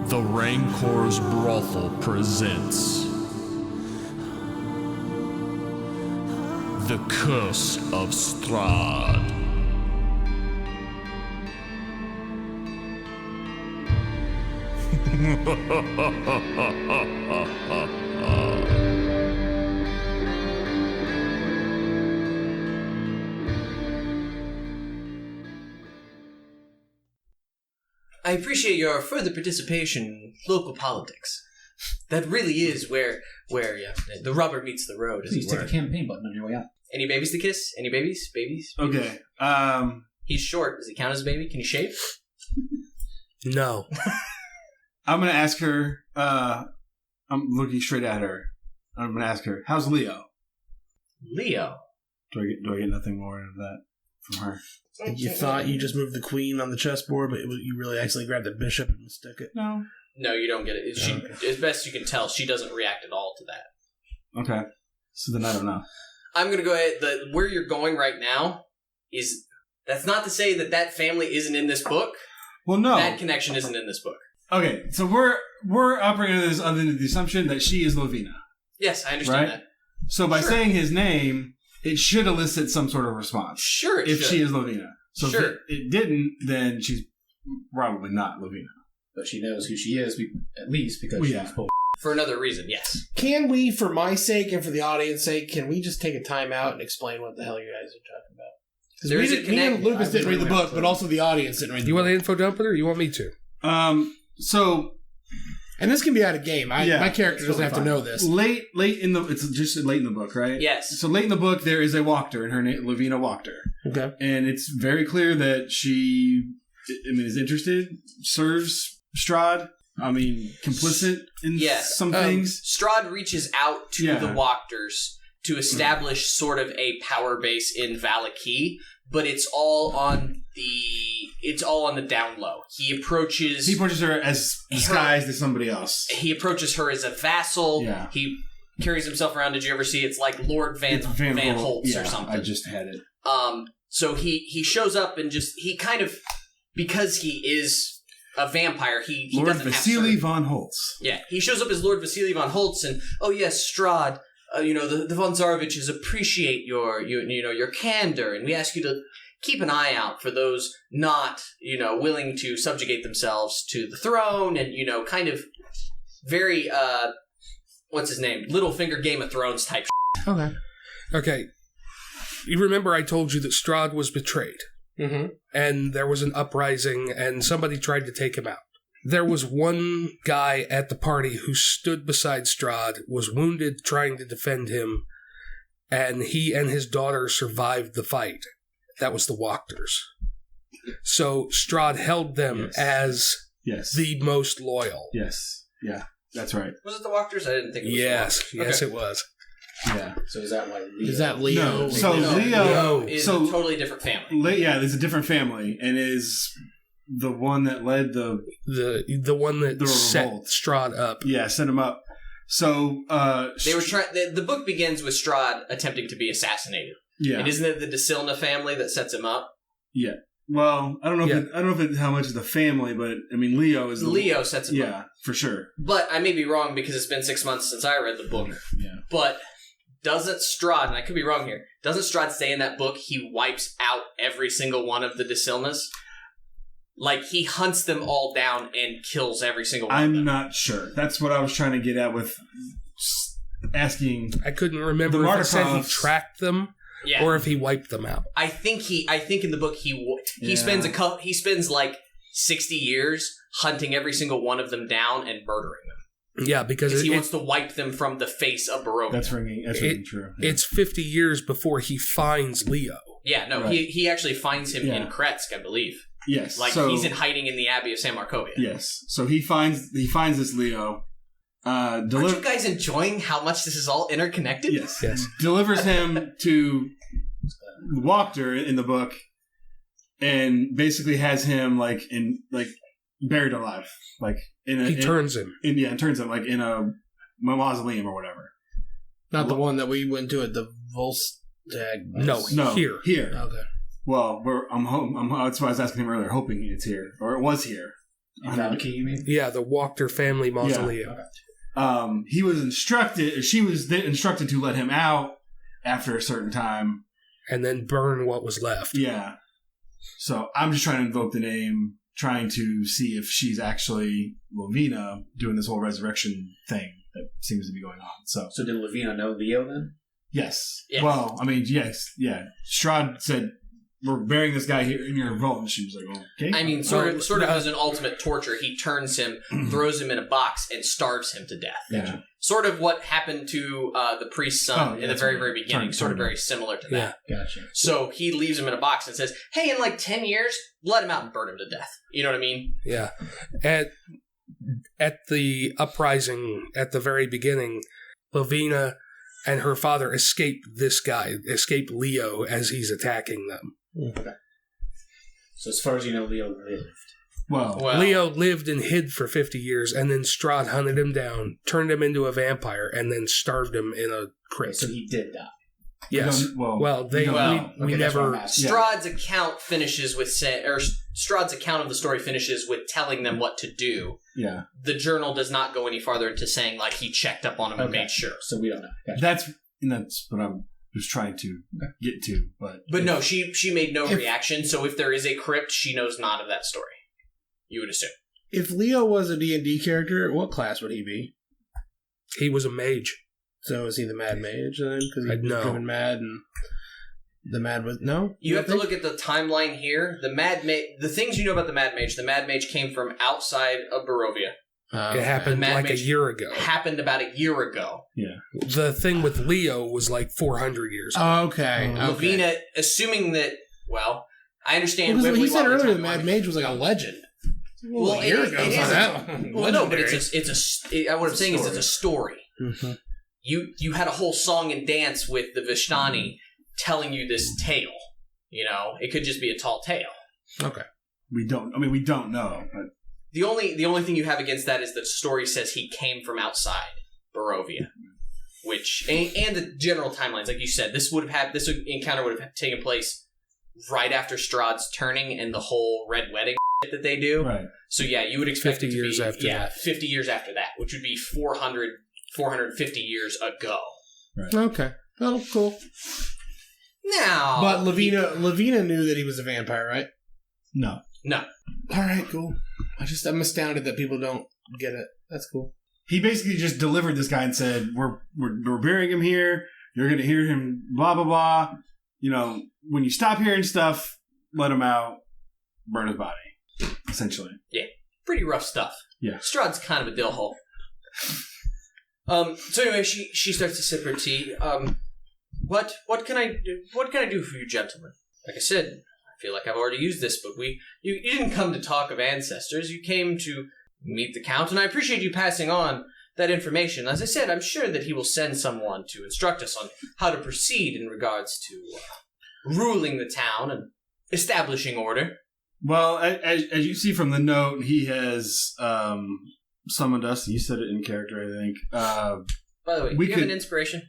The Rancor's Brothel presents The Curse of Strahd. I appreciate your further participation in local politics. That really is where the rubber meets the road. Please take the campaign button on your way out. Any babies to kiss? Any babies? Babies? Okay. He's short. Does he count as a baby? Can he shave? No. I'm going to ask her, I'm looking straight at her. I'm going to ask her, how's Leo? Leo? Do I get nothing more of that from her? You thought you just moved the queen on the chessboard, but you really actually grabbed the bishop and stuck it? No. No, you don't get it. As best you can tell, she doesn't react at all to that. Okay. So then I don't know. I'm going to go ahead. Where you're going right now is... That's not to say that family isn't in this book. Well, no. That connection isn't in this book. Okay, so we're operating under the assumption that she is Lovina. Yes, I understand right? that. So by saying his name, it should elicit some sort of response. Sure, it if should. She is Lovina. So sure. if it didn't, then she's probably not Lovina. But she knows who she is, at least, because she's full. For another reason, yes. Can we, for my sake and for the audience's sake, can we just take a time out and explain what the hell you guys are talking about? Because me and Lucas didn't read the book, but also the audience didn't read the book. You want the info dump it, or you want me to? So... And this can be out of game. My character doesn't have to know this. Late in the book, right? Yes. So late in the book, there is a Wachter, and her name Lovina Wachter. Okay. And it's very clear that she, is interested, serves Strahd. Complicit in some things. Strahd reaches out to the Wachters to establish sort of a power base in Vallaki, but it's all on the down low. He approaches her as disguised as somebody else. He approaches her as a vassal. Yeah. He carries himself around. Did you ever see? It's like Lord Van Holtz or something. I just had it. So he shows up and he kind of, because he is a vampire, he Lord doesn't Vasily von Holtz. Yeah, he shows up as Lord Vasily von Holtz, and oh yes, Strahd. The von Zaroviches appreciate your candor, and we ask you to keep an eye out for those not, willing to subjugate themselves to the throne, and, kind of very, what's his name? Littlefinger Game of Thrones type shit. Okay. You remember I told you that Strahd was betrayed. Mm-hmm. And there was an uprising, and somebody tried to take him out. There was one guy at the party who stood beside Strahd, was wounded trying to defend him, and he and his daughter survived the fight. That was the Wachters. So Strahd held them as the most loyal. Yes. Yeah, that's right. Was it the Wachters? I didn't think it was the Wachters. Yes, it was. Yeah. So is that why Leo? Is that Leo? No. So Leo is a totally different family. There's a different family, and is the one that led the one that set revolt. Strahd up. Yeah, set him up. So they were trying. The book begins with Strahd attempting to be assassinated. Yeah, and isn't it the DeSilna family that sets him up? Yeah. Well, I don't know how much is the family, but Leo is Leo sets him up. Yeah, for sure. But I may be wrong because it's been 6 months since I read the book. Yeah. But doesn't Strahd, and I could be wrong here, doesn't Strahd say in that book he wipes out every single one of the DeSilnas? Like, he hunts them all down and kills every single one of them. I'm not sure. That's what I was trying to get at with asking. I couldn't remember if it said he tracked them or if he wiped them out. I think in the book he spends like 60 years hunting every single one of them down and murdering them. Yeah, because he wants to wipe them from the face of Barovia. That's ringing true. Yeah. It's 50 years before he finds Leo. Yeah, no, right. he actually finds him in Kretsk, I believe. Yes, like he's in hiding in the Abbey of San Markovia. Yes, so he finds this Leo. Aren't you guys enjoying how much this is all interconnected? Yes. Delivers him to Wachter in the book, and basically has him buried alive, turns him. Turns him in a mausoleum or whatever. Not the one that we went to at the Volstagg. No, here. Here. Okay. Well, that's why I was asking him earlier, hoping it's here, or it was here. Vallaki, you mean? Yeah, the Wachter family mausoleum. Yeah. Okay. She was instructed to let him out after a certain time. And then burn what was left. Yeah. So I'm just trying to invoke the name, trying to see if she's actually Lavina doing this whole resurrection thing that seems to be going on. So did Lavina know Leo then? yes. Yes. Well, I mean, yes. Yeah. Strahd said, we're burying this guy here in your vault. And she was like, okay. I mean, sort of as an ultimate torture, he turns him, throws him in a box, and starves him to death. Yeah. Sort of what happened to the priest's son in the very, very beginning. Sort of very similar to that. Gotcha. So he leaves him in a box and says, hey, in like 10 years, let him out and burn him to death. You know what I mean? Yeah. At the uprising at the very beginning, Lavina and her father escape Leo as he's attacking them. Okay. So as far as you know, Leo lived. Well, Leo lived and hid for 50 years, and then Strahd hunted him down, turned him into a vampire, and then starved him in a crypt. So he did die. Yes. We never. Strahd's account finishes with Strahd's account of the story finishes with telling them what to do. Yeah. The journal does not go any farther into saying like he checked up on him and made sure. So we don't know. Gotcha. That's what I'm just trying to get to, but no, she made no reaction. So if there is a crypt, she knows not of that story. You would assume. If Leo was a D&D character, what class would he be? He was a mage. So is he the Mad Mage then? Because he was No. driven mad, and the Mad was no. You have to look at the timeline here. The things you know about the Mad Mage came from outside of Barovia. It happened like a year ago. Happened about a year ago. Yeah. The thing with Leo was like 400 years ago. Oh, okay. Lavina, assuming that, well, I understand. Well, he said Wibbly-wobbly earlier the timeline. Mad Mage was like a legend. Well, a year ago. it is. That. Well, no, but what I'm saying is it's a story. Mm-hmm. You had a whole song and dance with the Vishnani telling you this tale. You know, it could just be a tall tale. Okay. we don't know. But The only thing you have against that is the story says he came from outside Barovia, which and the general timelines, like you said, this encounter would have taken place right after Strahd's turning and the whole Red Wedding that they do. Right. So yeah, you would expect 50 it to years be after that. 50 years after that, which would be 450 years ago. Right. Okay. Oh, cool. Now, But Lavina knew that he was a vampire, right? No. No. All right, cool. I'm astounded that people don't get it. That's cool. He basically just delivered this guy and said, "We're burying him here. You're going to hear him. Blah blah blah. You know, when you stop hearing stuff, let him out. Burn his body." Essentially. Yeah. Pretty rough stuff. Yeah. Strahd's kind of a dill hole. So anyway, she starts to sip her tea. What can I do for you, gentlemen? Like I said, I feel like I've already used this, but you didn't come to talk of ancestors. You came to meet the Count, and I appreciate you passing on that information. As I said, I'm sure that he will send someone to instruct us on how to proceed in regards to ruling the town and establishing order. Well, as you see from the note, he has summoned us. You said it in character, I think. By the way, do you have an inspiration?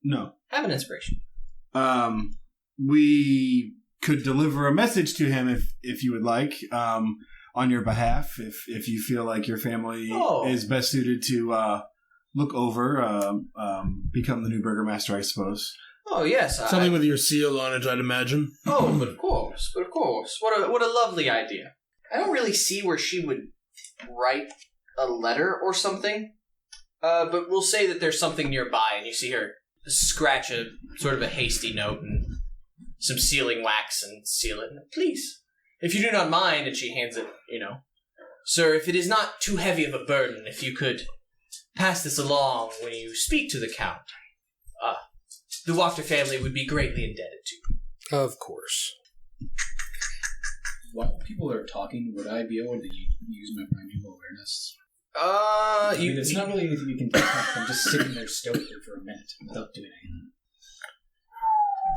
No. Have an inspiration. We could deliver a message to him if you would like, on your behalf, if you feel like your family is best suited to look over, become the new burgomaster, I suppose. Oh, yes. Something with your seal on it, I'd imagine. Oh, but of course. What a lovely idea. I don't really see where she would write a letter or something, but we'll say that there's something nearby, and you see her scratch a sort of a hasty note and some sealing wax and seal it. Please, if you do not mind, and she hands it, Sir, if it is not too heavy of a burden, if you could pass this along when you speak to the Count, the Wachter family would be greatly indebted to you. Of course. While people are talking, would I be able to use my primeval awareness? It's not really anything you can do. I'm just sitting there stoically for a minute without doing anything.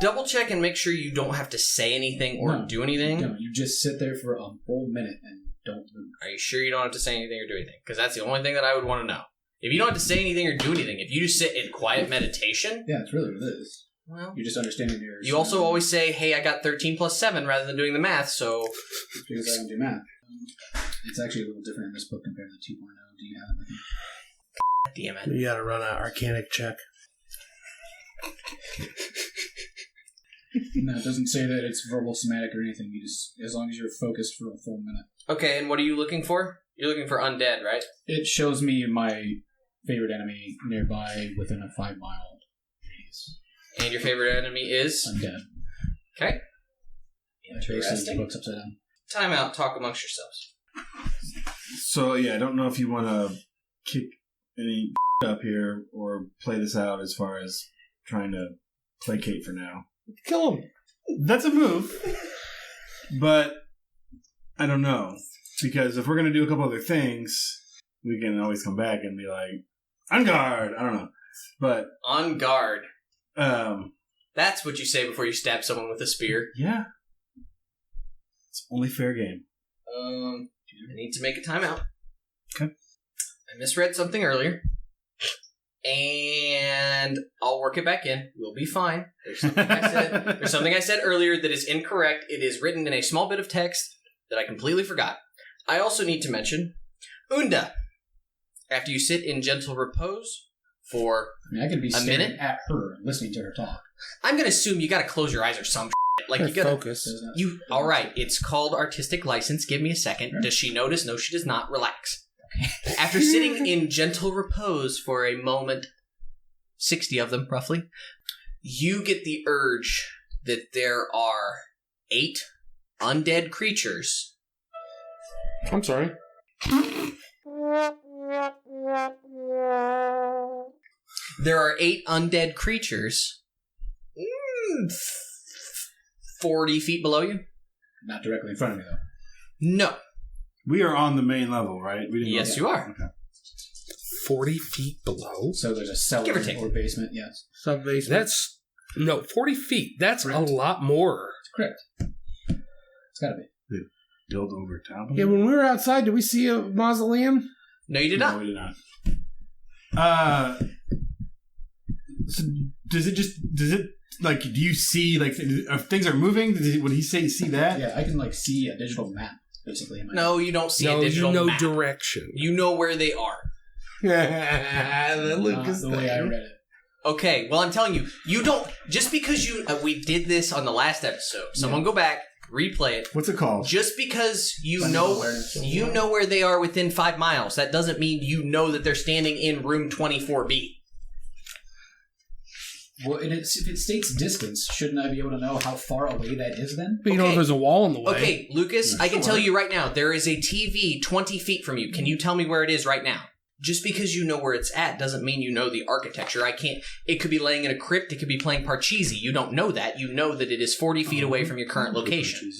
Double check and make sure you don't have to say anything or do anything. No, you just sit there for a whole minute and don't move. Are you sure you don't have to say anything or do anything? Because that's the only thing that I would want to know. If you don't have to say anything or do anything, if you just sit in quiet meditation... Yeah, that's really what it is. Well, you're just understanding your... You also always say, hey, I got 13 plus 7 rather than doing the math, so... Because I don't do math. It's actually a little different in this book compared to 2.0. Do you have it? Damn it. You gotta run an arcanic check. No, it doesn't say that it's verbal, somatic, or anything. You just, as long as you're focused for a full minute. Okay, and what are you looking for? You're looking for undead, right? It shows me my favorite enemy nearby within a 5-mile radius. And your favorite enemy is? Undead. Okay. Basically, the book's upside down. Time out, talk amongst yourselves. So, yeah, I don't know if you want to kick any up here or play this out as far as trying to placate for now. Kill him. That's a move. But I don't know. Because if we're going to do a couple other things, we can always come back and be like, on guard. I don't know. But on guard. That's what you say before you stab someone with a spear. Yeah. It's only fair game. I need to make a timeout. Okay. I misread something earlier. And I'll work it back in. We'll be fine. There's something I said earlier that is incorrect. It is written in a small bit of text that I completely forgot. I also need to mention Unda. After you sit in gentle repose for I could be a minute at her, listening to her talk. I'm gonna assume you gotta close your eyes or some shit. Like you gotta focus. All right. It's called artistic license. Give me a second. Sure. Does she notice? No, she does not. Relax. After sitting in gentle repose for a moment, 60 of them roughly, you get the urge that there are 8 undead creatures. I'm sorry. There are 8 undead creatures 40 feet below you. Not directly in front of me, though. No. We are on the main level, right? We didn't Yes, you are. Okay. 40 feet below? So there's a cellar Give or take. or basement, yes. Sub-basement. That's... No, 40 feet. That's correct. A lot more. It's correct. It's gotta be. They build over top of Yeah, it? when we were outside, did we see a mausoleum? No, you did No, not. we did not. So does it, like, do you see, like, if things are moving, would he say, see that? Yeah, I can, see a digital map, basically. In my No, you don't see a digital you know map. direction. You know where they are. The Lucas the way I read it. Okay, well, I'm telling you, you don't... Just because you... we did this on the last episode. Someone go back, replay it. What's it called? Just because you know where they are within 5 miles, that doesn't mean you know that they're standing in room 24B. Well, if it states distance, shouldn't I be able to know how far away that is then? But you know if there's a wall in the way. Okay, Lucas, I can tell you right now, there is a TV 20 feet from you. Can you tell me where it is right now? Just because you know where it's at doesn't mean you know the architecture. It could be laying in a crypt, it could be playing Parcheesi. You don't know that. You know that it is 40 feet away from your current location.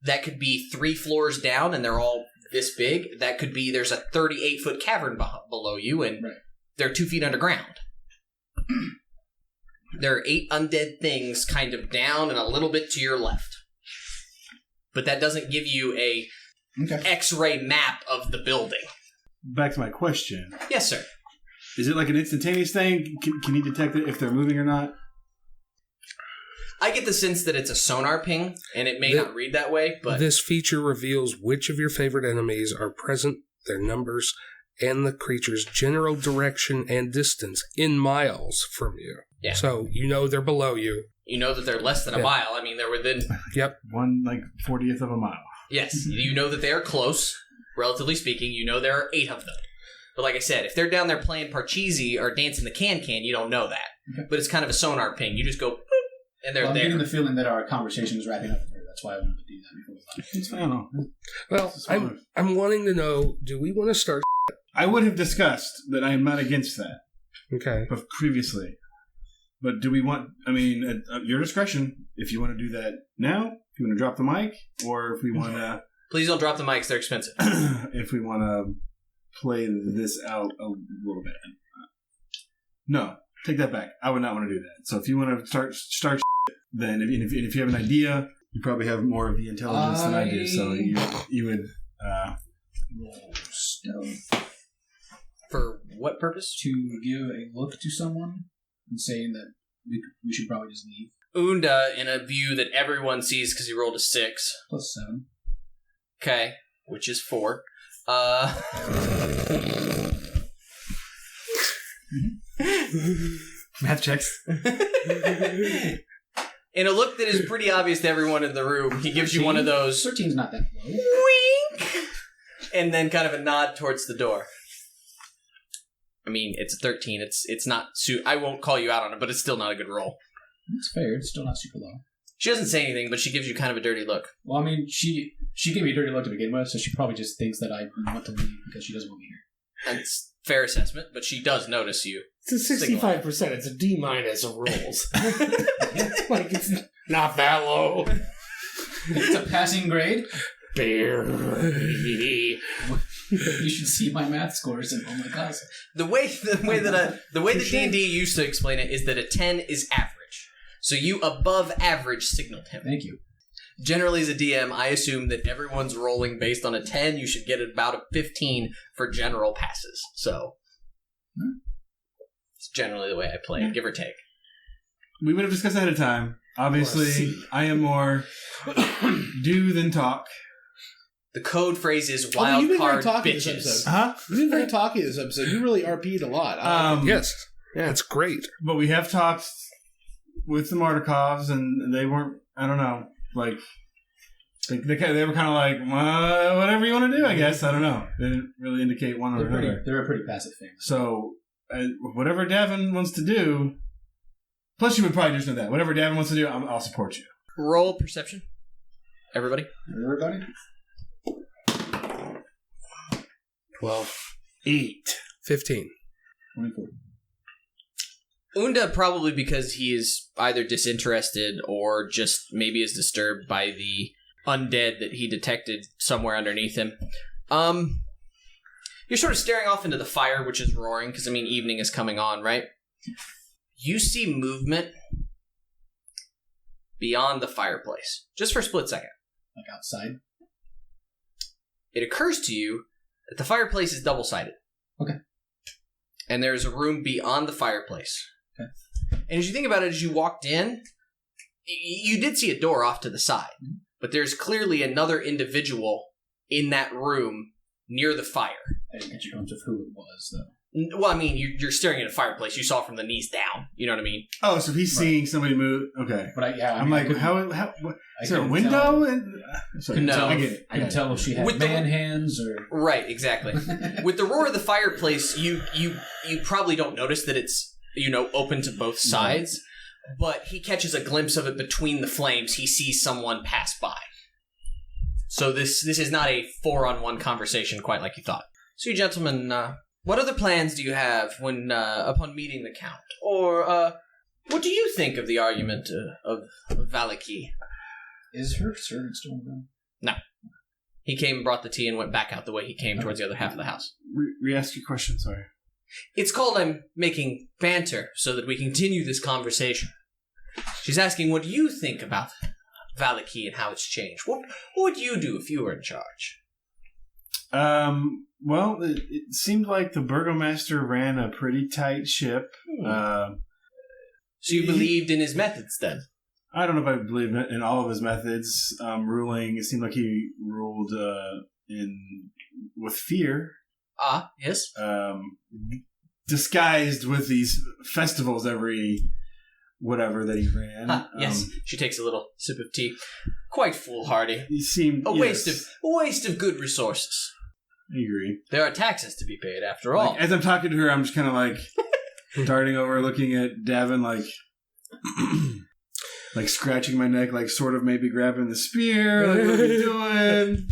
That could be 3 floors down and they're all this big. That could be there's a 38-foot cavern below you and they're 2 feet underground. There are 8 undead things kind of down and a little bit to your left. But that doesn't give you a X-ray map of the building. Back to my question. Yes, sir. Is it like an instantaneous thing? Can he detect it if they're moving or not? I get the sense that it's a sonar ping, and it may not read that way, but... This feature reveals which of your favorite enemies are present, their numbers, and the creature's general direction and distance in miles from you. Yeah. So you know they're below you. You know that they're less than a mile. I mean, they're within... Yep. 1/40th of a mile. Yes. You know that they are close, relatively speaking. You know there are 8 of them. But like I said, if they're down there playing Parcheesi or dancing the can-can, you don't know that. Okay. But it's kind of a sonar ping. You just go, boop, and they're there. I'm getting the feeling that our conversation is wrapping up here. That's why I wanted to do that before we left. It's fine. I don't know. Well, I'm wanting to know, do we want to start... I would have discussed that I am not against that. Okay. But previously. But do we want, I mean, at your discretion, if you want to do that now, if you want to drop the mic, or if we want to... Please don't drop the mics, they're expensive. If we want to play this out a little bit. No, take that back. I would not want to do that. So if you want to start then if you have an idea, you probably have more of the intelligence than I do. So you would... For what purpose? To give a look to someone and saying that we should probably just leave. Unda, in a view that everyone sees because he rolled a 6. +7. Okay. which is 4. Math checks. In a look that is pretty obvious to everyone in the room, he gives you one of those 13's not that low. wink, and then kind of a nod towards the door. I mean, it's a 13. It's not. I won't call you out on it, but it's still not a good roll. It's fair. It's still not super low. She doesn't say anything, but she gives you kind of a dirty look. Well, I mean, she gave me a dirty look to begin with, so she probably just thinks that I want to leave because she doesn't want me here. And it's fair assessment, but she does notice you. It's a 65%. It's a D- of rolls. Like, it's not that low. It's a passing grade. Barely. You should see my math scores in all my classes. The way that D&D used to explain it is that a 10 is average. So you above average signaled him. Thank you. Generally, as a DM, I assume that everyone's rolling based on a 10. You should get about a 15 for general passes. So it's generally the way I play it, give or take. We would have discussed ahead of time. Obviously, I am more do than talk. The code phrase is wild card bitches. Huh? You've been very talky this episode. You really RP'd a lot. Yes. Yeah, it's great. But we have talked with the Martikovs, and they weren't, I don't know, like, they were kind of like, well, whatever you want to do, I guess. I don't know. They didn't really indicate one or another. They're a pretty passive family. So, whatever Davun wants to do, plus you would probably just know that. Whatever Davun wants to do, I'll support you. Roll perception. Everybody? 12. 8. 15. 24. Unda, probably because he is either disinterested or just maybe is disturbed by the undead that he detected somewhere underneath him. You're sort of staring off into the fire, which is roaring, because, I mean, evening is coming on, right? You see movement beyond the fireplace, just for a split second. Like outside? It occurs to you that the fireplace is double-sided. Okay. And there's a room beyond the fireplace. Okay. And as you think about it, as you walked in, you did see a door off to the side. Mm-hmm. But there's clearly another individual in that room near the fire. I didn't get your glimpse of who it was, though. Well, I mean, you're staring at a fireplace. You saw from the knees down. You know what I mean? Oh, so he's seeing somebody move. Okay. But I'm like, how what, is there a window? No. I get it. I can tell if she had hands or... Right, exactly. With the roar of the fireplace, you probably don't notice that it's, open to both sides. But he catches a glimpse of it between the flames. He sees someone pass by. So this is not a 4-on-1 conversation quite like you thought. So you gentlemen, what other plans do you have when upon meeting the Count? Or what do you think of the argument of Vallaki? Is her servant still in the room? No. He came and brought the tea and went back out the way he came towards the other half of the house. Re-ask your question, sorry. It's called I'm making banter so that we continue this conversation. She's asking, what do you think about Vallaki and how it's changed? What would you do if you were in charge? Well, it seemed like the Burgomaster ran a pretty tight ship. So you believed in his methods, then? I don't know if I believe in all of his methods. Ruling, it seemed like he ruled with fear. Ah, yes. Disguised with these festivals every whatever that he ran. Yes, she takes a little sip of tea. Quite foolhardy. He seemed a waste of good resources. I agree. There are taxes to be paid, after all. As I'm talking to her, I'm just kind of like darting over, looking at Davun, like scratching my neck, like sort of maybe grabbing the spear. Like, what are you doing?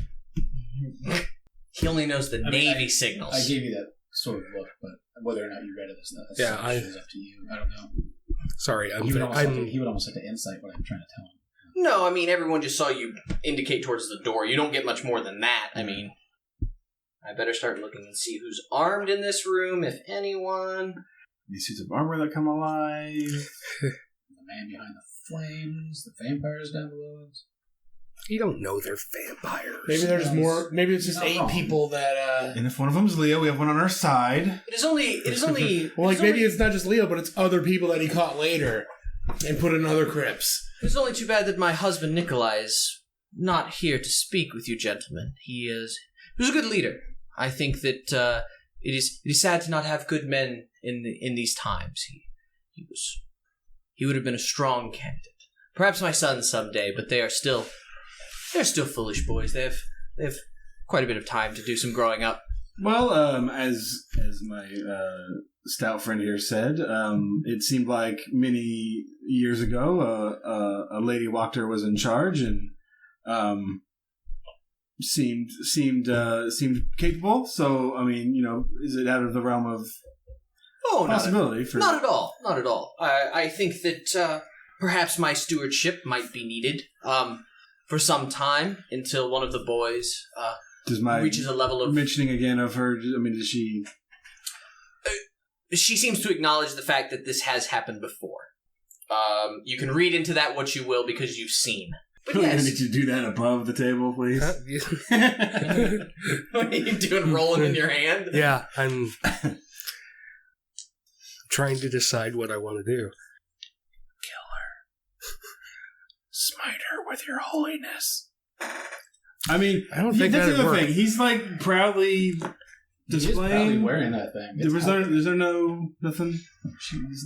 He only knows the Navy signals. I gave you that sort of look, but whether or not you read it is up to you. I don't know. Sorry, he would almost have to insight what I'm trying to tell him. No, I mean, everyone just saw you indicate towards the door. You don't get much more than that. I mean, I better start looking and see who's armed in this room, if anyone. These suits of armor that come alive. The man behind the flames, the vampires down below us. You don't know they're vampires. Maybe there's more. Maybe it's just 8 people that. And if one of them's Leo, we have one on our side. It is only. Well, maybe it's not just Leo, but it's other people that he caught later and put in other crypts. It's only too bad that my husband Nikolai is not here to speak with you, gentlemen. He is was a good leader. I think that it is sad to not have good men in these times. He would have been a strong candidate. Perhaps my sons someday, but they're still foolish boys. They have quite a bit of time to do some growing up. Well, as my stout friend here said, it seemed like many years ago a lady Wachter was in charge and seemed capable. So, I mean, is it out of the realm of possibility? Not at all. Not at all. I think that perhaps my stewardship might be needed for some time until one of the boys reaches a level of... Mentioning again of her, I mean, does she... She seems to acknowledge the fact that this has happened before. You can read into that what you will because you've seen. But yes. Did you do that above the table, please? What are you doing, rolling in your hand? Yeah, I'm trying to decide what I want to do. Kill her. Smite her with your holiness. I mean, I don't think that's that'd the other work. thing. He's like proudly displaying. He's wearing that thing. Is there nothing?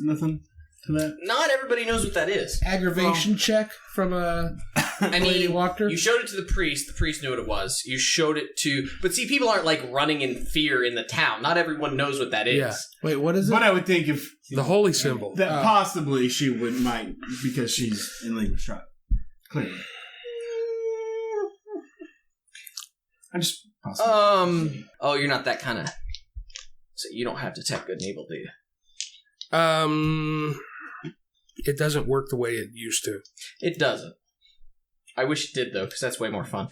Nothing to that. Not everybody knows what that is. Aggravation check from a lady Wachter. You showed it to the priest. The priest knew what it was. You showed it to... But see, people aren't like running in fear in the town. Not everyone knows what that is. Yeah. Wait, what is it? But I would think if... The holy symbol. That possibly she might, because she's in legal strife. Clearly. I just possibly. Oh, you're not that kind of... So you don't have detect good and evil, do you? It doesn't work the way it used to. It doesn't. I wish it did, though, because that's way more fun.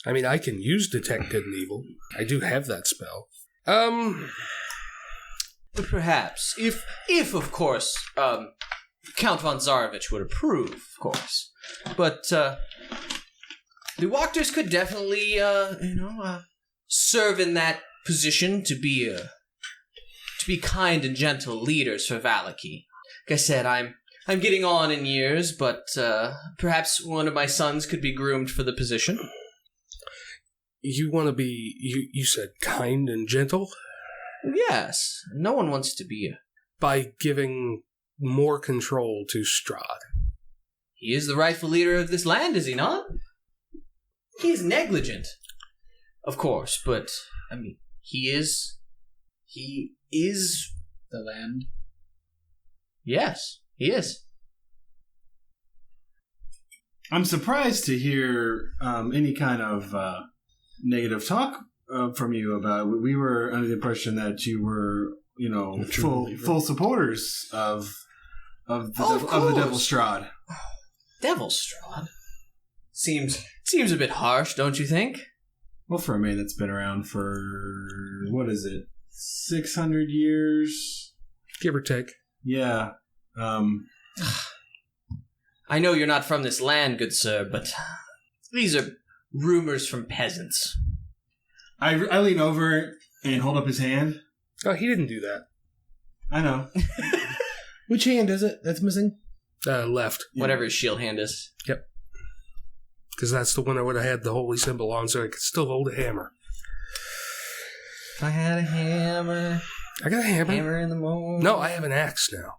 I mean, I can use detect good and evil. I do have that spell. But perhaps, if of course, Count von Zarovich would approve, of course. But, the Wachters could definitely, serve in that position to be kind and gentle leaders for Vallaki. Like I said, I'm getting on in years, but perhaps one of my sons could be groomed for the position. You want to be, you said kind and gentle? Yes. No one wants to be By giving more control to Strahd. He is the rightful leader of this land, is he not? He is negligent, of course, but, I mean, he is... The land? Yes, he is. I'm surprised to hear any kind of negative talk from you about it. We were under the impression that you were, full supporters of the Devil Strahd. Devil Strahd? Seems a bit harsh, don't you think? Well, for a man that's been around for, what is it, 600 years? Give or take. Yeah. I know you're not from this land, good sir, but these are rumors from peasants. I lean over and hold up his hand. Oh, he didn't do that. I know. Which hand is it that's missing? Left. Yeah. Whatever his shield hand is. Yep. Because that's the one I would have had the holy symbol on, so I could still hold a hammer. If I had a hammer... I got a hammer. Hammer in the morning. No, I have an axe now.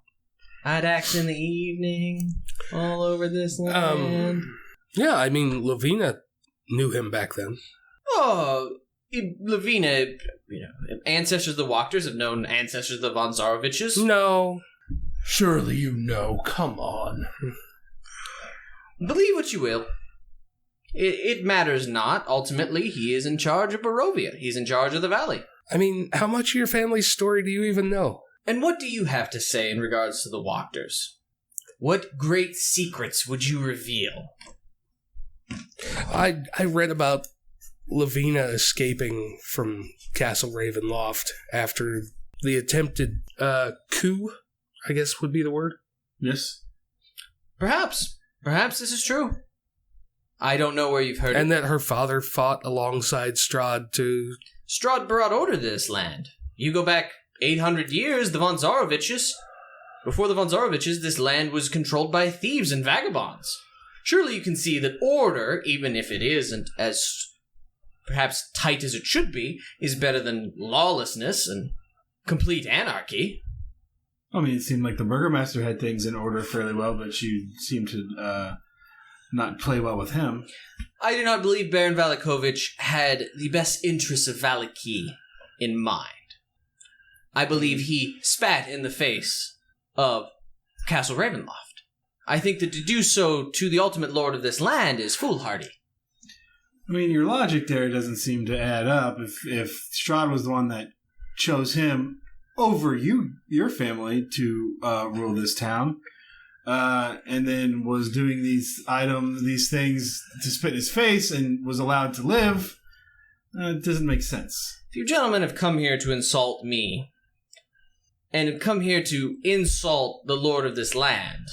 I'd axe in the evening, all over this land. Yeah, I mean, Lavina knew him back then. Oh, Lavina, ancestors of the Wachters have known ancestors of the von Zaroviches. No. Surely you know. Come on. Believe what you will. It matters not. Ultimately, he is in charge of Barovia. He's in charge of the valley. I mean, how much of your family's story do you even know? And what do you have to say in regards to the Wachters? What great secrets would you reveal? I read about Lavina escaping from Castle Ravenloft after the attempted coup, I guess would be the word. Yes. Perhaps this is true. I don't know where you've heard And it. that her father fought alongside Strahd to... Strahd brought order to this land. You go back 800 years, the von Zaroviches. Before the von Zaroviches, this land was controlled by thieves and vagabonds. Surely you can see that order, even if it isn't as perhaps tight as it should be, is better than lawlessness and complete anarchy. I mean, it seemed like the burgomaster had things in order fairly well, but you seem to not play well with him. I do not believe Baron Valakovich had the best interests of Vallaki in mind. I believe he spat in the face of Castle Ravenloft. I think that to do so to the ultimate lord of this land is foolhardy. I mean, your logic there doesn't seem to add up. If Strahd was the one that chose him over your family to rule this town, and then was doing these things to spit in his face and was allowed to live, it doesn't make sense. If you gentlemen have come here to insult me, and have come here to insult the lord of this land,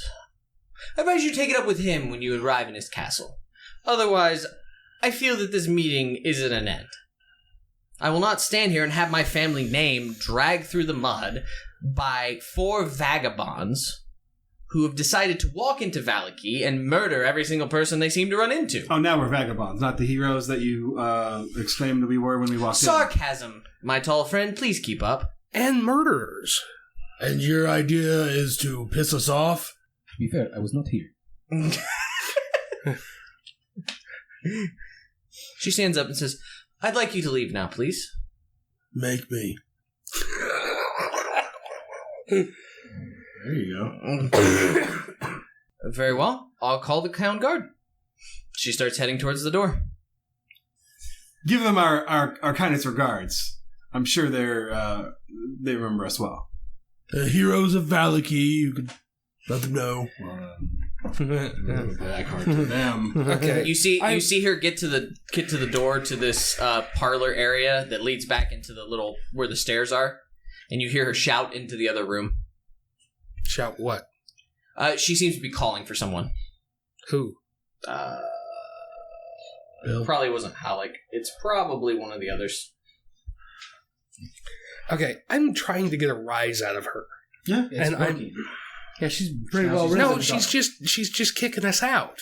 I advise you take it up with him when you arrive in his castle. Otherwise, I feel that this meeting is at an end. I will not stand here and have my family name dragged through the mud by 4 vagabonds who have decided to walk into Vallaki and murder every single person they seem to run into. Oh, now we're vagabonds, not the heroes that you exclaimed that we were when we walked in. Sarcasm, my tall friend. Please keep up. And murderers. And your idea is to piss us off? To be fair, I was not here. She stands up and says, I'd like you to leave now, please. Make me. There you go. Very well. I'll call the town guard. She starts heading towards the door. Give them our kindest regards. I'm sure they remember us well. The heroes of Vallaki, you could let them know. Back hard to them. Okay. You see her get to the door to this parlor area that leads back into the little where the stairs are, and you hear her shout into the other room. Shout what? She seems to be calling for someone. Who? Bill. Probably wasn't Halleck. It's probably one of the others. Okay, I'm trying to get a rise out of her. Yeah, It's working. Yeah, she's pretty well written. No, she's just kicking us out.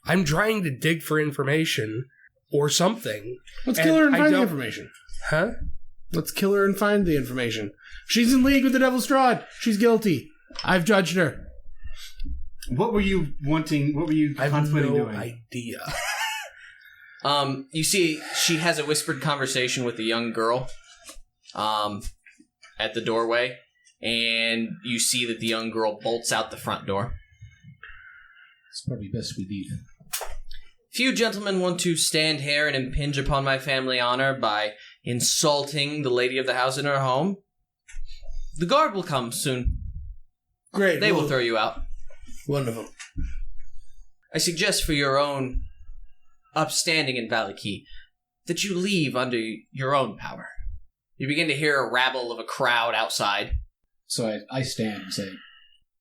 I'm trying to dig for information or something. Let's kill her and find the information. Huh? Let's kill her and find the information. She's in league with the Devil's Strahd. She's guilty. I've judged her. What were you wanting? What were you contemplating doing? I have no idea. You see, she has a whispered conversation with a young girl, at the doorway, and you see that the young girl bolts out the front door. It's probably best we leave. Few gentlemen want to stand here and impinge upon my family honor by insulting the lady of the house in her home. The guard will come soon. Great. They will throw you out. Wonderful. I suggest for your own upstanding in Vallaki that you leave under your own power. You begin to hear a rabble of a crowd outside. So I stand and say,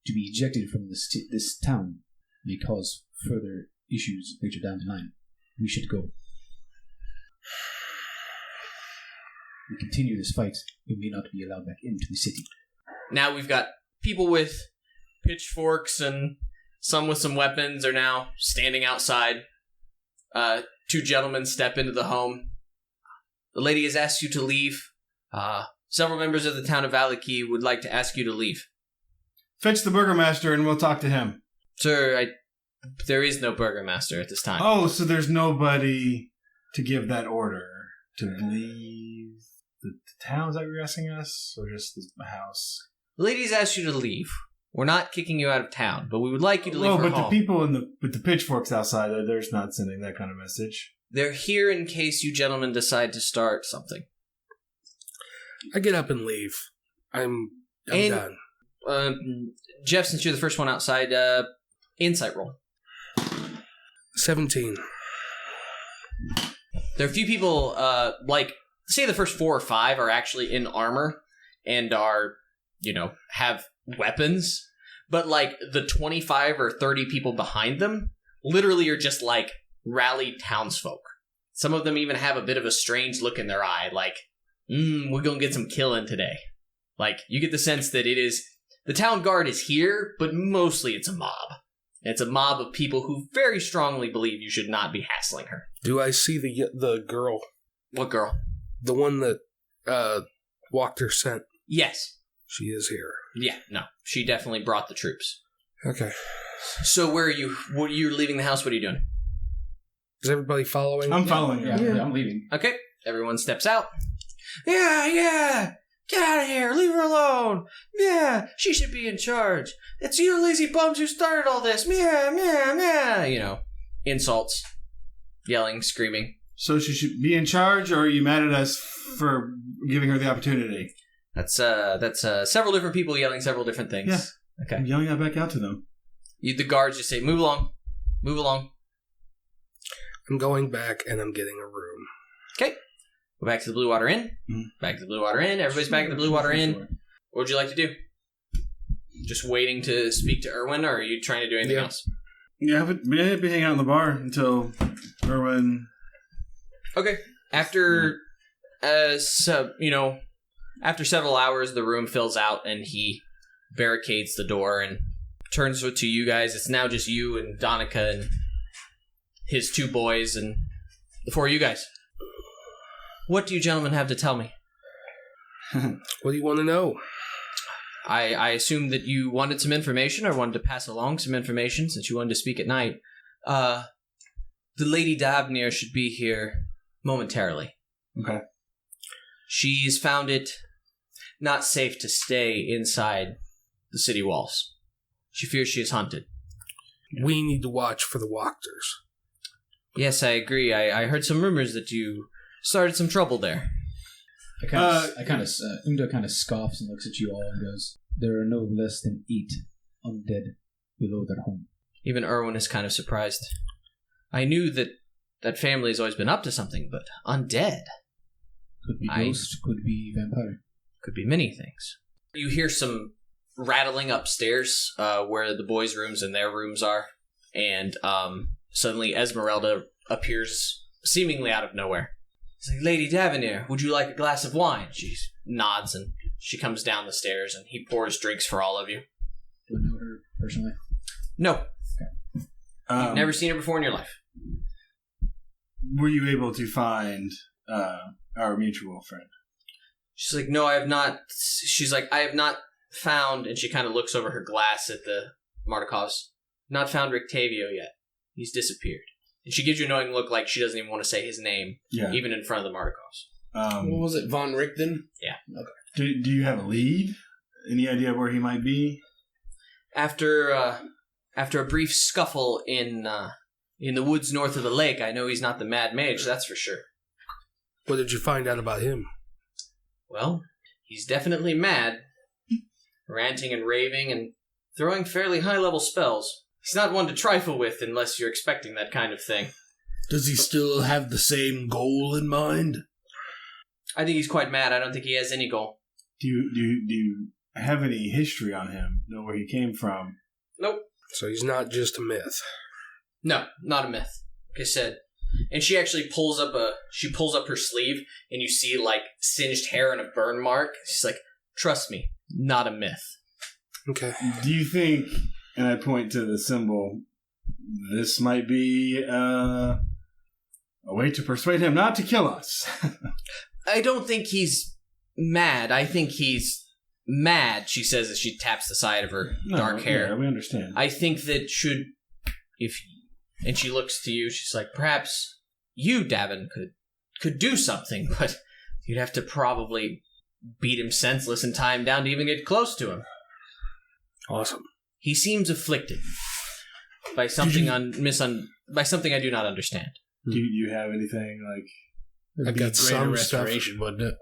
to be ejected from this town may cause further issues later down the line. We should go. We continue this fight, we may not be allowed back into the city. Now we've got people with pitchforks and some with some weapons are now standing outside. 2 gentlemen step into the home. The lady has asked you to leave. Several members of the town of Vallaki would like to ask you to leave. Fetch the burgomaster and we'll talk to him. Sir, there is no burgomaster at this time. Oh, so there's nobody to give that order to leave the town? Is that what you're asking us? Or just the house? The lady's asked you to leave. We're not kicking you out of town, but we would like you to leave her but home. the people with the pitchforks outside, they're not sending that kind of message. They're here in case you gentlemen decide to start something. I get up and leave. I'm done. Jeff, since you're the first one outside, insight roll. 17. There are a few people, say the first 4 or 5 are actually in armor and are, have weapons, but the 25 or 30 people behind them literally are just rallied townsfolk. Some of them even have a bit of a strange look in their eye, we're gonna get some killing today. You get the sense that the town guard is here, but mostly it's a mob. It's a mob of people who very strongly believe you should not be hassling her. Do I see the girl? What girl? The one that Wachter sent. Yes. She is here. Yeah, no. She definitely brought the troops. Okay. So where are you? You're leaving the house. What are you doing? Is everybody following? I'm following. Yeah, I'm leaving. Okay. Everyone steps out. Yeah. Get out of here. Leave her alone. Yeah. She should be in charge. It's you lazy bums who started all this. Yeah. You know, insults, yelling, screaming. So she should be in charge, or are you mad at us for giving her the opportunity? That's several different people yelling several different things. Yeah. Okay. I'm yelling that back out to them. The guards just say, move along. Move along. I'm going back and I'm getting a room. Okay. Go back to the Blue Water Inn. Mm-hmm. Back to the Blue Water Inn. Everybody's back at the Blue Water Inn. What would you like to do? Just waiting to speak to Erwin, or are you trying to do anything else? Yeah, I've been hanging out in the bar until Erwin. Okay. After several hours, the room fills out, and he barricades the door and turns to you guys. It's now just you and Donica and his two boys and the four of you guys. What do you gentlemen have to tell me? What do you want to know? I assume that you wanted some information or wanted to pass along some information since you wanted to speak at night. The Lady Davnir should be here momentarily. Okay. She's found it not safe to stay inside the city walls. She fears she is hunted. We need to watch for the Wachters. Yes, I agree. I heard some rumors that you started some trouble there. Unda kind of scoffs and looks at you all and goes, "There are no less than 8 undead below their home." Even Erwin is kind of surprised. I knew that family has always been up to something, but undead? Could be ghost, could be vampire. Could be many things. You hear some rattling upstairs where the boys' rooms and their rooms are, and suddenly Esmeralda appears seemingly out of nowhere. It's like, "Lady Davnir, would you like a glass of wine?" She nods and she comes down the stairs and he pours drinks for all of you. Do I know her personally? No. Okay. You've never seen her before in your life. Were you able to find our mutual friend? She's like, "No, I have not." She's like, "I have not found," and she kind of looks over her glass at the Mardikovs. "Not found Rictavio yet. He's disappeared." And she gives you a knowing look like she doesn't even want to say his name, even in front of the Mardikovs. What was it, Von Richten? Yeah. Okay. Do you have a lead? Any idea where he might be? After a brief scuffle in the woods north of the lake, I know he's not the Mad Mage, that's for sure. What did you find out about him? Well, he's definitely mad, ranting and raving and throwing fairly high-level spells. He's not one to trifle with unless you're expecting that kind of thing. Does he still have the same goal in mind? I think he's quite mad. I don't think he has any goal. Do you have any history on him? Know where he came from? Nope. So he's not just a myth. No, not a myth. Like I said. And she actually pulls up her sleeve, and you see, like, singed hair and a burn mark. She's like, "Trust me, not a myth." Okay. Do you think, and I point to the symbol, this might be a way to persuade him not to kill us? I don't think he's mad. I think he's mad, she says as she taps the side of her dark hair. Yeah, we understand. I think that and she looks to you, she's like, "Perhaps you, Davun, could do something, but you'd have to probably beat him senseless and tie him down to even get close to him." Awesome. He seems afflicted by something by something I do not understand. Do you have anything like? I've got some restoration, stuff. wouldn't it?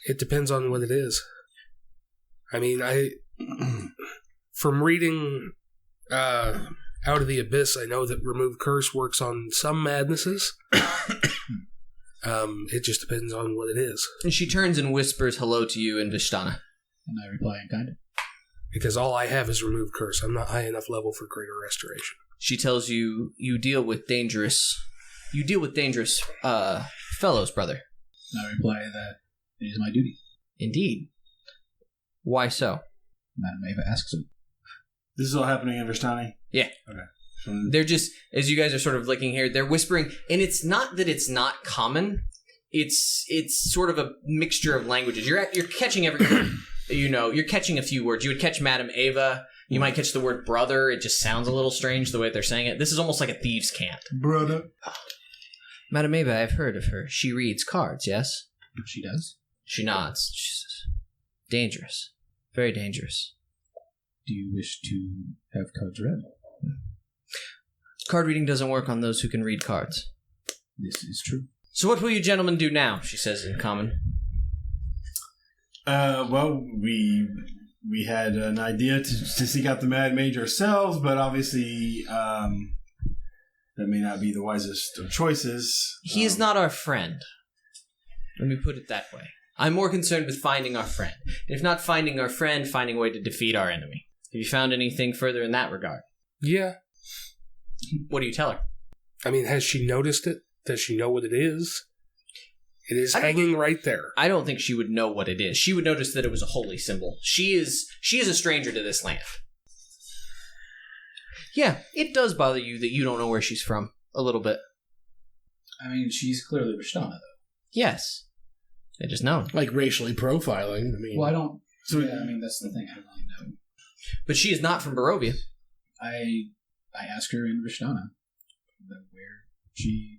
It depends on what it is. I mean, from reading Out of the Abyss, I know that Remove Curse works on some madnesses. It just depends on what it is. And she turns and whispers hello to you in Vishtana. And I reply in kind. Because all I have is Remove Curse. I'm not high enough level for Greater Restoration. She tells you deal with dangerous fellows, brother. And I reply that it is my duty. Indeed. Why so? Madam Ava asks him. This is all happening in Vishtani? Yeah. Okay. They're just, as you guys are sort of looking here, they're whispering, and it's not that it's not common. It's sort of a mixture of languages. You're catching you're catching a few words. You would catch Madame Ava. You might catch the word brother. It just sounds a little strange the way they're saying it. This is almost like a thieves' cant. Brother. Madame Ava, I've heard of her. She reads cards, yes? She does? She nods. She says, dangerous. Very dangerous. Do you wish to have cards read? Card reading doesn't work on those who can read cards. This is true. So what will you gentlemen do now? She says in common. Well, we had an idea to seek out the Mad Mage ourselves, but obviously that may not be the wisest of choices. He is not our friend. Let me put it that way. I'm more concerned with finding our friend. If not finding our friend, finding a way to defeat our enemy. Have you found anything further in that regard? Yeah. What do you tell her? I mean, has she noticed it? Does she know what it is? It is hanging right there. I don't think she would know what it is. She would notice that it was a holy symbol. She is a stranger to this land. Yeah, it does bother you that you don't know where she's from. A little bit. I mean, she's clearly Vishtana, though. Yes. I just know. Like racially profiling. I mean, well, I don't... So, yeah, I mean, that's the thing. I don't really know. But she is not from Barovia. I asked her in Vishtana where she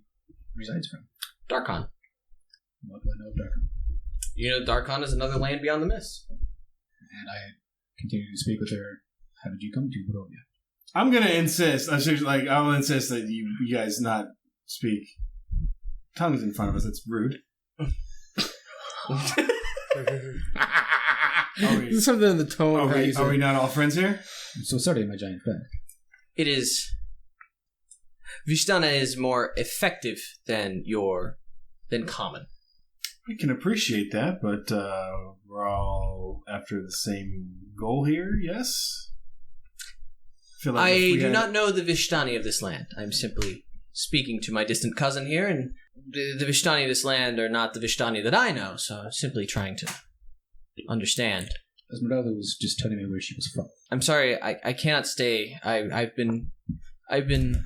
resides from. Darkon. What do I know of Darkon? You know Darkon is another land beyond the mist. And I continue to speak with her. How did you come to Barovia? I'm gonna insist. I will insist that you guys not speak tongues in front of us. That's rude. There's something in the tone of how you say. Are we not all friends here? I'm so sorry, my giant friend. It is... Vishtana is more effective than common. We can appreciate that, but we're all after the same goal here, yes? I do not know the Vishtani of this land. I'm simply speaking to my distant cousin here, and the Vishtani of this land are not the Vishtani that I know, so I'm simply trying to understand. Esmeralda was just telling me where she was from. I'm sorry, I cannot stay. I've been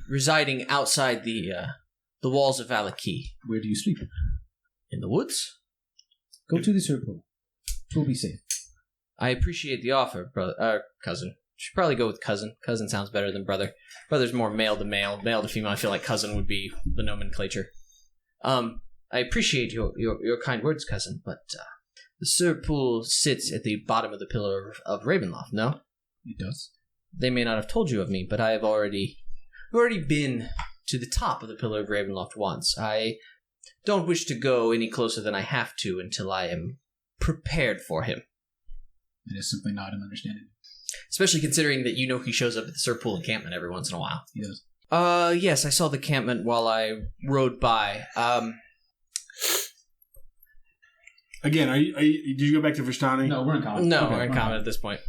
residing outside the walls of Vallaki. Where do you sleep? In the woods? Go to the circle. It will be safe. I appreciate the offer, cousin. Should probably go with cousin. Cousin sounds better than brother. Brother's more male to male. Male to female, I feel like cousin would be the nomenclature. I appreciate your kind words, cousin, but the Sir Pool sits at the bottom of the Pillar of Ravenloft, no? It does. They may not have told you of me, but I have already been to the top of the Pillar of Ravenloft once. I don't wish to go any closer than I have to until I am prepared for him. It is simply not an understanding. Especially considering that you know he shows up at the Sir Pool encampment every once in a while. He does. Yes, I saw the encampment while I rode by. Again, did you go back to Vishtani? No, we're in common. No, we're in common at this point.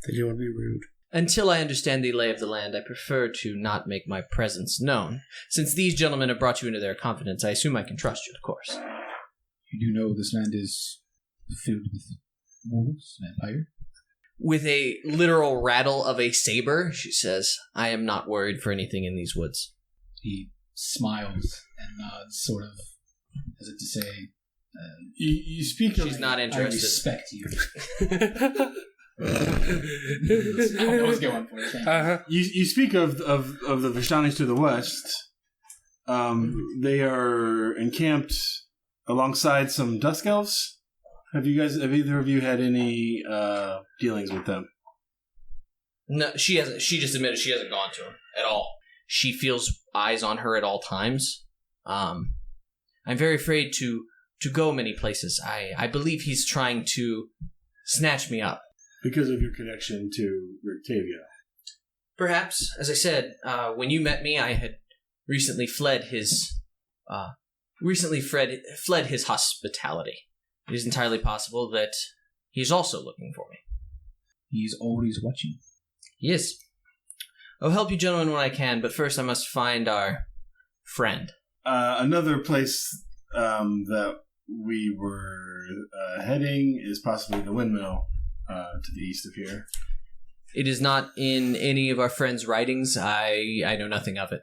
Did you want to be rude? Until I understand the lay of the land, I prefer to not make my presence known. Since these gentlemen have brought you into their confidence, I assume I can trust you, of course. You do know this land is filled with wolves and fire? With a literal rattle of a saber, she says, I am not worried for anything in these woods. He smiles and nods, sort of, as if to say, you speak of... She's not I interested. respect you. I was going for it. You speak of the Vishtanis to the west. They are encamped alongside some Dusk Elves. Have either of you had any dealings with them? No, she hasn't. She just admitted she hasn't gone to him at all. She feels eyes on her at all times. I'm very afraid to go many places. I believe he's trying to snatch me up. Because of your connection to Rictavia. Perhaps. As I said, when you met me, I had recently fled his hospitality. It is entirely possible that he's also looking for me. He's always watching. He is. I'll help you gentlemen when I can, but first I must find our friend. Another place that we were heading is possibly the windmill to the east of here. It is not in any of our friends' writings. I know nothing of it.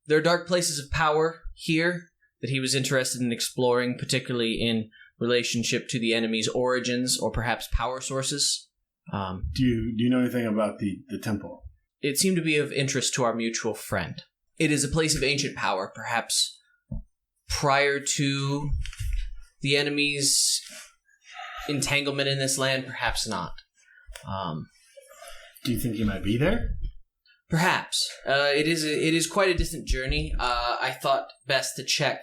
There are dark places of power here that he was interested in exploring, particularly in relationship to the enemy's origins or perhaps power sources. Do you know anything about the temple? It seemed to be of interest to our mutual friend. It is a place of ancient power, perhaps prior to the enemy's entanglement in this land, perhaps not. Do you think he might be there? Perhaps. It is quite a distant journey. I thought best to check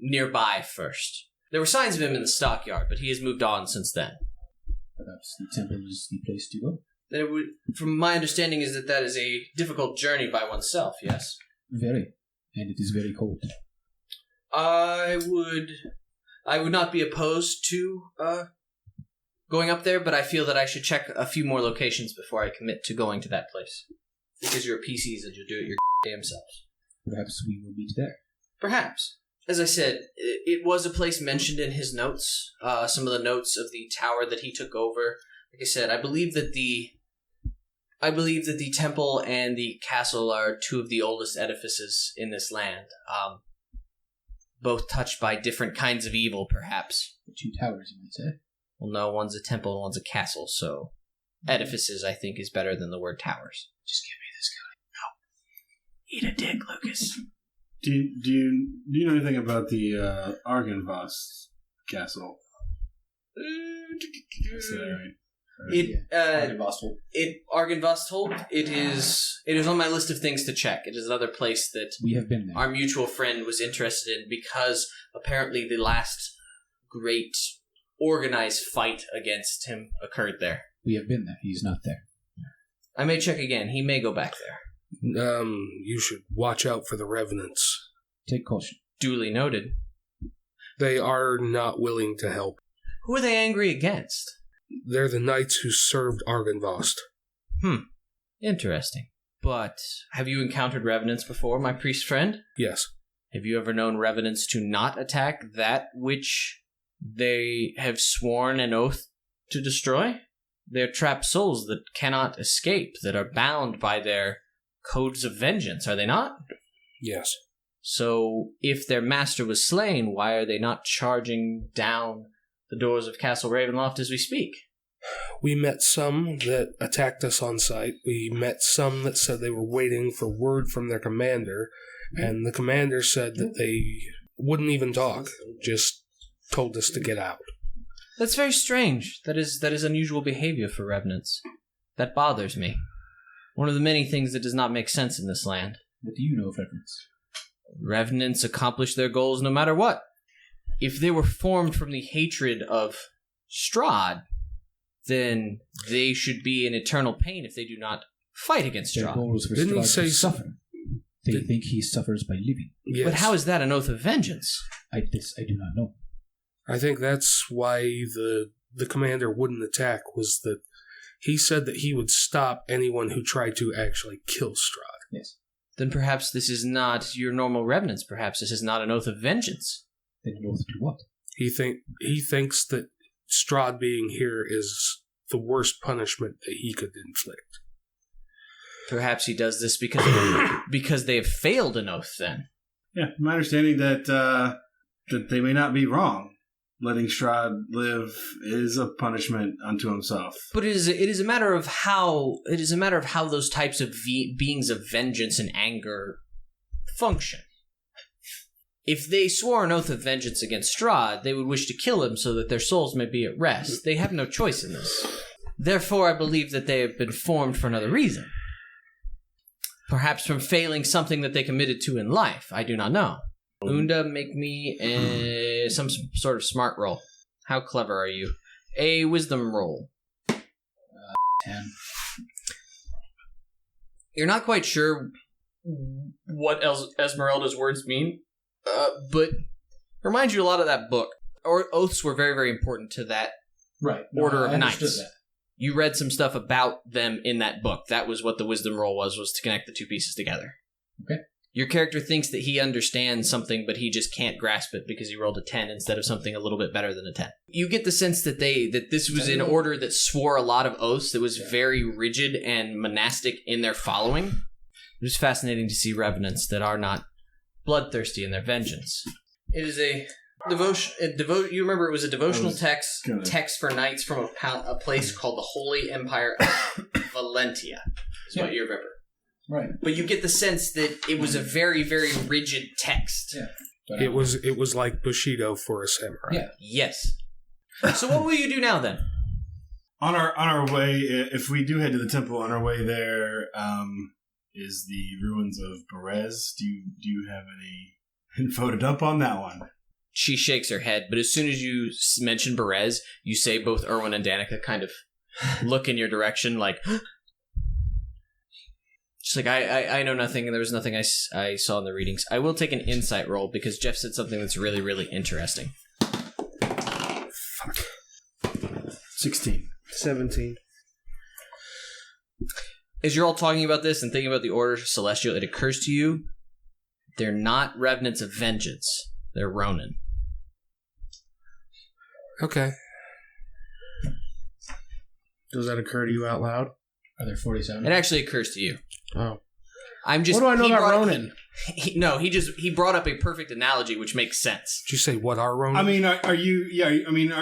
nearby first. There were signs of him in the stockyard, but he has moved on since then. Perhaps the temple is the place to go? From my understanding is that is a difficult journey by oneself, yes? Very. And it is very cold. I would not be opposed to going up there, but I feel that I should check a few more locations before I commit to going to that place. Because you're PCs and you'll do it your damn selves. Perhaps we will meet there. Perhaps. As I said, it was a place mentioned in his notes, some of the notes of the tower that he took over. Like I said, I believe that the temple and the castle are two of the oldest edifices in this land. Both touched by different kinds of evil, perhaps. The two towers, you might say. Well, no, one's a temple and one's a castle, so edifices, I think, is better than the word towers. Just give me this guy. No. Eat a dick, Lucas. Do you know anything about the Argynvost castle? Is that right? Argynvost. It is on my list of things to check. It is another place that we have been there. Our mutual friend was interested in because apparently the last great organized fight against him occurred there. We have been there. He's not there. I may check again. He may go back there. You should watch out for the revenants. Take caution. Duly noted. They are not willing to help. Who are they angry against? They're the knights who served Argynvost. Interesting. But have you encountered revenants before, my priest friend? Yes. Have you ever known revenants to not attack that which they have sworn an oath to destroy? They're trapped souls that cannot escape, that are bound by their codes of vengeance, are they not? Yes. So, if their master was slain, why are they not charging down the doors of Castle Ravenloft as we speak? We met some that attacked us on sight. We met some that said they were waiting for word from their commander, and the commander said that they wouldn't even talk, just told us to get out. That's very strange. That is unusual behavior for revenants. That bothers me. One of the many things that does not make sense in this land. What do you know of revenants? Revenants accomplish their goals no matter what. If they were formed from the hatred of Strahd, then they should be in eternal pain if they do not fight against Strahd. Their goal is for Didn't he Strahd say to suffer. They think he suffers by living. Yes. But how is that an oath of vengeance? I do not know. I think that's why the commander wouldn't attack, was that he said that he would stop anyone who tried to actually kill Strahd. Yes. Then perhaps this is not your normal revenants. Perhaps this is not an oath of vengeance. Then an oath to what? He thinks that Strahd being here is the worst punishment that he could inflict. Perhaps he does this because they have failed an oath, then. Yeah, my understanding that they may not be wrong. Letting Strahd live is a punishment unto himself. But it is a matter of how those types of beings of vengeance and anger function. If they swore an oath of vengeance against Strahd, they would wish to kill him so that their souls may be at rest. They have no choice in this. Therefore, I believe that they have been formed for another reason. Perhaps from failing something that they committed to in life. I do not know. Unda, make me some sort of smart roll. How clever are you? A wisdom roll. 10. You're not quite sure what Esmeralda's words mean, but reminds you a lot of that book. Oaths were very, very important to that order of knights. That. You read some stuff about them in that book. That was what the wisdom roll was to connect the two pieces together. Okay. Your character thinks that he understands something, but he just can't grasp it because he rolled a 10 instead of something a little bit better than a 10. You get the sense that this was an order that swore a lot of oaths, that was very rigid and monastic in their following. It was fascinating to see revenants that are not bloodthirsty in their vengeance. It is a devotion. You remember it was a devotional text for knights from a place called the Holy Empire of Valentia. Is what you remember. Right. But you get the sense that it was a very, very rigid text. Yeah. It was like Bushido for a samurai. Yeah. Yes. So what will you do now then? On our way, if we do head to the temple, on our way there is the ruins of Berez. Do you have any info up on that one? She shakes her head, but as soon as you mention Berez, you say both Erwin and Danica kind of look in your direction like... She's like, I know nothing, and there was nothing I saw in the readings. I will take an insight roll, because Jeff said something that's really, really interesting. Fuck. 16. 17. As you're all talking about this and thinking about the Order Celestial, it occurs to you, they're not Revenants of Vengeance. They're Ronin. Okay. Does that occur to you out loud? Are there 47? It actually occurs to you. Oh. I'm just. What do I know about Ronin? He brought up a perfect analogy, which makes sense. Did you say what are Ronin? I mean, are you? Yeah, I mean,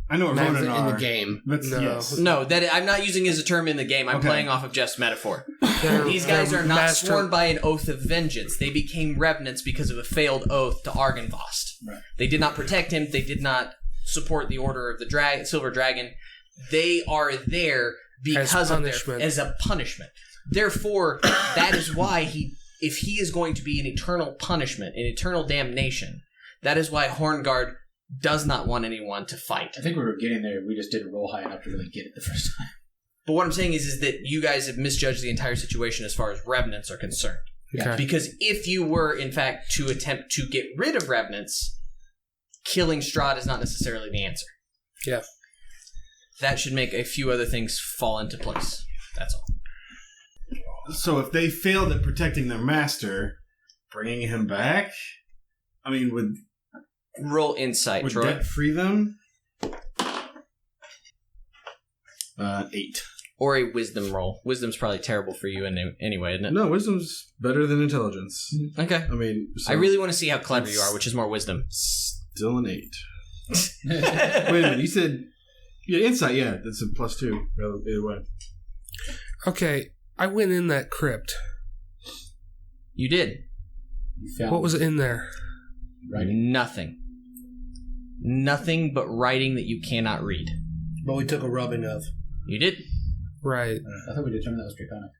I know what Ronin are in the game. No. Yes. No, I'm not using as a term in the game. I'm playing off of Jeff's metaphor. These guys they're are not sworn by an oath of vengeance. They became revenants because of a failed oath to Argynvost. Right. They did not protect him. They did not support the Order of the Silver Dragon. They are there because of as a punishment. Therefore, that is why if he is going to be an eternal punishment, an eternal damnation, that is why Horngard does not want anyone to fight. I think we were getting there. We just didn't roll high enough to really get it the first time. But what I'm saying is that you guys have misjudged the entire situation as far as revenants are concerned. Okay. Because if you were, in fact, to attempt to get rid of revenants, killing Strahd is not necessarily the answer. Yeah. That should make a few other things fall into place. That's all. So if they failed at protecting their master, bringing him back, I mean, would roll insight, would Troy. that free them? 8. Or a wisdom roll. Wisdom's probably terrible for you anyway, isn't it? No, wisdom's better than intelligence. Okay. I mean, I really want to see how clever you are, which is more wisdom. Still an 8. Wait a minute, you said insight. Yeah, that's a +2. Either way. Okay, I went in that crypt. You did. What was in there? Writing. Nothing. Nothing but writing that you cannot read. But we took a rubbing of. You did. Right. I thought we determined that was Draconic.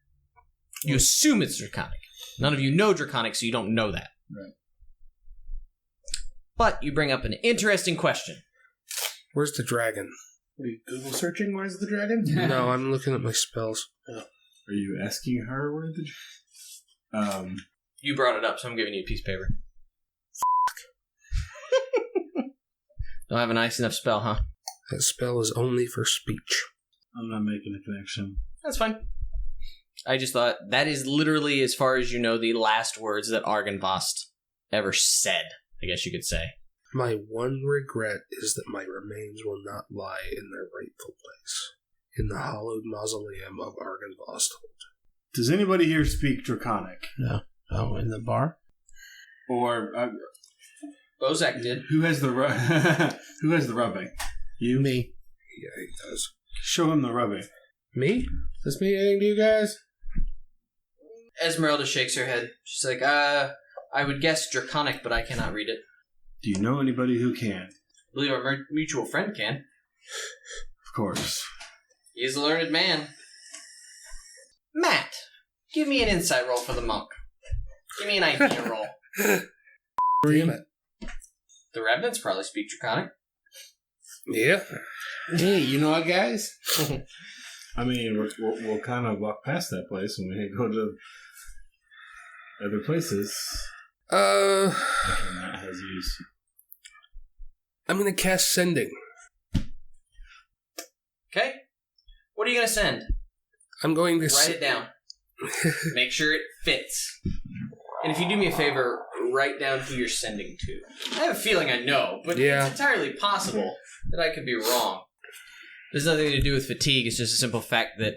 You assume it's Draconic. None of you know Draconic, so you don't know that. Right. But you bring up an interesting question. Where's the dragon? Are you Google searching where's the dragon? No, I'm looking at my spells. Are you asking her where the... You brought it up, so I'm giving you a piece of paper. Don't have a nice enough spell, huh? That spell is only for speech. I'm not making a connection. That's fine. I just thought that is literally, as far as you know, the last words that Argynvost ever said, I guess you could say. My one regret is that my remains will not lie in their rightful place, in the hallowed mausoleum of Argynvost. Does anybody here speak Draconic? No. Oh, in the bar? Or Bozak did. who has the who has the rubbing? You? Me. Yeah, he does. Show him the rubbing. Me? Does this mean anything to you guys? Esmeralda shakes her head. She's like, I would guess Draconic, but I cannot read it. Do you know anybody who can? I believe our mutual friend can. Of course. He is a learned man. Matt, give me an insight roll for the monk. Give me an idea roll. Damn it. The Revenants probably speak Draconic. Yeah. Hey, you know what, guys? I mean, we'll kind of walk past that place when we go to other places. That has use. I'm going to cast Sending. Okay. What are you going to send? I'm going to... Write it down. Make sure it fits. And if you do me a favor, write down who you're sending to. I have a feeling I know, but it's entirely possible that I could be wrong. There's nothing to do with fatigue. It's just a simple fact that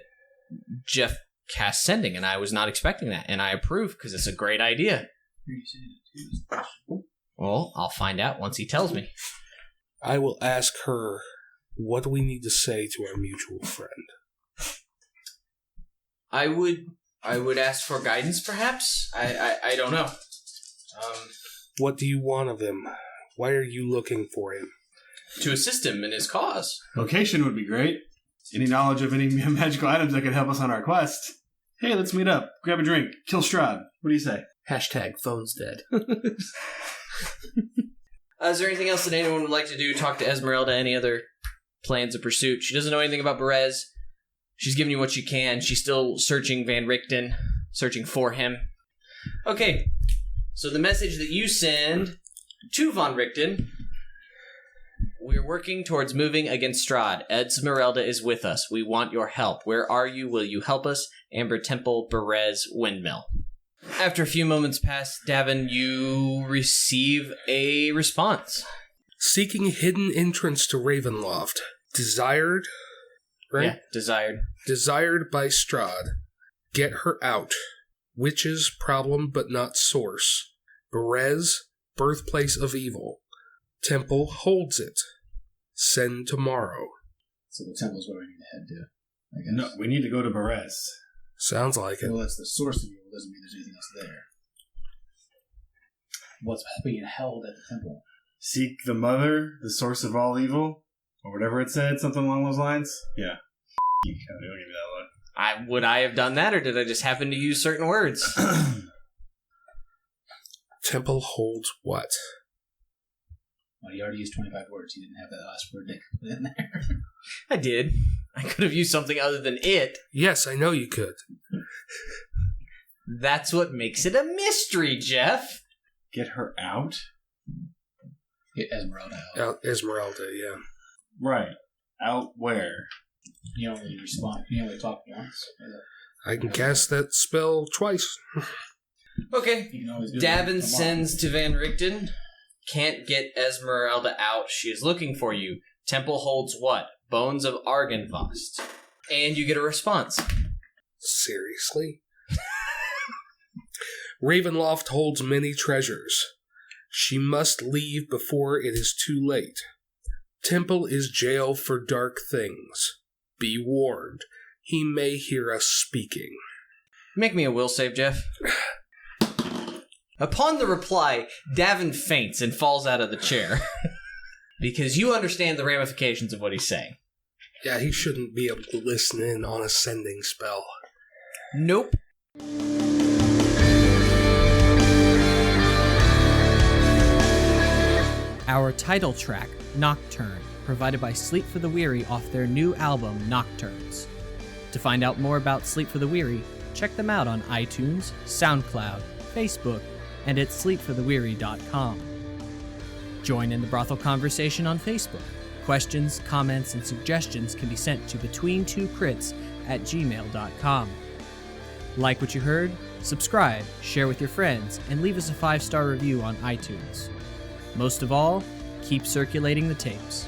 Jeff cast sending, and I was not expecting that, and I approve because it's a great idea. Well, I'll find out once he tells me. I will ask her what we need to say to our mutual friend. I would ask for guidance, perhaps? I don't know. What do you want of him? Why are you looking for him? To assist him in his cause. Location would be great. Any knowledge of any magical items that could help us on our quest? Hey, let's meet up. Grab a drink. Kill Strahd. What do you say? #phone's dead. Is there anything else that anyone would like to do? Talk to Esmeralda? Any other plans of pursuit? She doesn't know anything about Berez. She's giving you what she can. She's still searching Van Richten, searching for him. Okay, so the message that you send to Van Richten: we're working towards moving against Strahd. Esmeralda is with us. We want your help. Where are you? Will you help us? Amber Temple, Berez, Windmill. After a few moments pass, Davun, you receive a response. Seeking hidden entrance to Ravenloft. Desired, right? Yeah, desired. Desired by Strahd. Get her out. Witch's problem but not source. Berez, birthplace of evil. Temple holds it. Send tomorrow. So the temple's where we need to head to, I guess. No, we need to go to Berez. Sounds like it. Well, that's the source of evil. Doesn't mean there's anything else there. What's being held at the temple? Seek the mother, the source of all evil, or whatever it said, something along those lines. Yeah. I'll give you that look. Would I have done that, or did I just happen to use certain words? Temple holds what? Well, he already used 25 words. He didn't have that last word put in there. I did. I could have used something other than it. Yes, I know you could. That's what makes it a mystery, Jeff. Get her out? Get Esmeralda out. Esmeralda, yeah. Right. Out where? You only respond. You only talk once. I can cast that spell twice. Okay. Davun sends to Van Richten. Can't get Esmeralda out. She is looking for you. Temple holds what? Bones of Argynvost. And you get a response. Seriously? Ravenloft holds many treasures. She must leave before it is too late. Temple is jail for dark things. Be warned. He may hear us speaking. Make me a will save, Jeff. Upon the reply, Davun faints and falls out of the chair. Because you understand the ramifications of what he's saying. Yeah, he shouldn't be able to listen in on a sending spell. Nope. Our title track, Nocturne, provided by Sleep for the Weary off their new album, Nocturnes. To find out more about Sleep for the Weary, check them out on iTunes, SoundCloud, Facebook, and at sleepfortheweary.com. Join in the brothel conversation on Facebook. Questions, comments, and suggestions can be sent to between2crits@gmail.com. Like what you heard? Subscribe, share with your friends, and leave us a 5-star review on iTunes. Most of all, keep circulating the tapes.